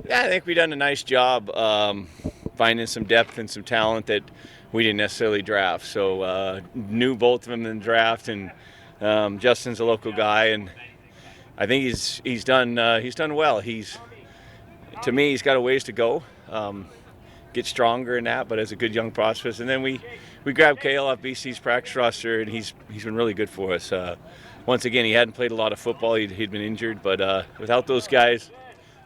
Yeah, I think we've done a nice job finding some depth and some talent that we didn't necessarily draft. So knew both of them in the draft, and Justin's a local guy, and I think he's done well. To me, he's got a ways to go. Get stronger in that, but as a good young prospect. And then we grabbed Kale off BC's practice roster, and he's been really good for us. Once again, he hadn't played a lot of football. He'd been injured, but without those guys,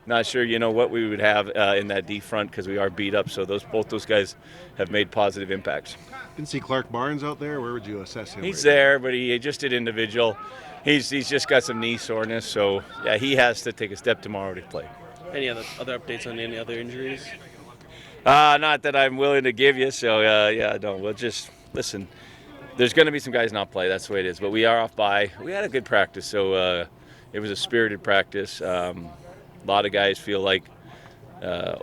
not sure what we would have in that D front because we are beat up. So both those guys have made positive impacts. Didn't see Clark Barnes out there. Where would you assess him? He's there, but he just did individual. He's just got some knee soreness, so yeah, he has to take a step tomorrow to play. Any other updates on any other injuries? Not that I'm willing to give you. So no, we'll just listen. There's going to be some guys not play. That's the way it is. But we are off bye. We had a good practice, so it was a spirited practice. A lot of guys feel like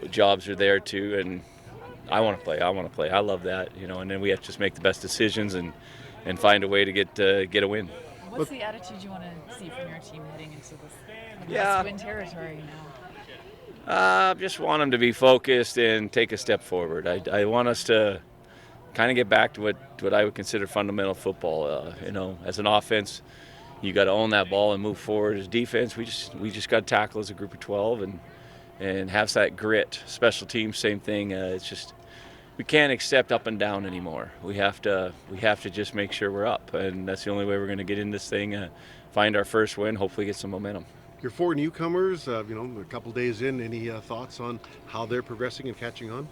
jobs are there too, and I want to play. I love that, And then we have to just make the best decisions and find a way to get a win. What's the attitude you want to see from your team heading into this must-win territory now? Just want them to be focused and take a step forward. I want us to kind of get back to what I would consider fundamental football. As an offense, you got to own that ball and move forward. As defense, we just got to tackle as a group of 12 and have that grit. Special teams, same thing. It's just we can't accept up and down anymore. We have to just make sure we're up, and that's the only way we're going to get in this thing. Find our first win, hopefully get some momentum. Your 4 newcomers, a couple days in, any thoughts on how they're progressing and catching on?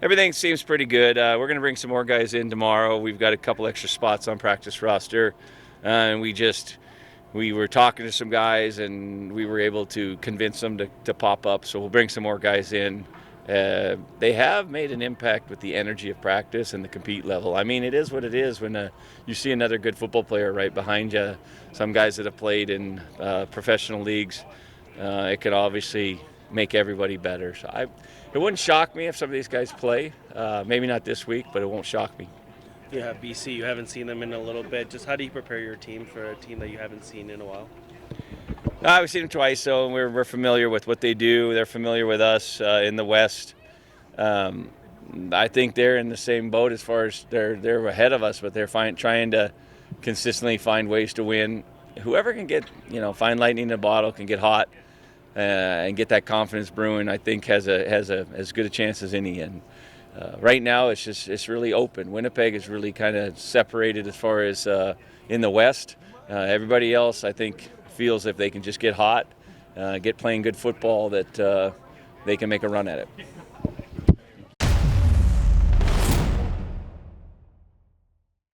Everything seems pretty good. We're going to bring some more guys in tomorrow. We've got a couple extra spots on practice roster, and we were talking to some guys, and we were able to convince them to pop up. So we'll bring some more guys in. They have made an impact with the energy of practice and the compete level. I mean, it is what it is when you see another good football player right behind you. Some guys that have played in professional leagues, it could obviously make everybody better. So it wouldn't shock me if some of these guys play. Maybe not this week, but it won't shock me. Yeah, BC, you haven't seen them in a little bit. Just how do you prepare your team for a team that you haven't seen in a while? We've seen them twice, so we're familiar with what they do. They're familiar with us in the West. I think they're in the same boat as far as they're ahead of us, but they're trying to consistently find ways to win. Whoever can get, find lightning in a bottle, can get hot and get that confidence brewing, I think has as good a chance as any. And right now, it's really open. Winnipeg is really kind of separated as far as in the West. Everybody else, I think, feels if they can just get hot, get playing good football, that they can make a run at it.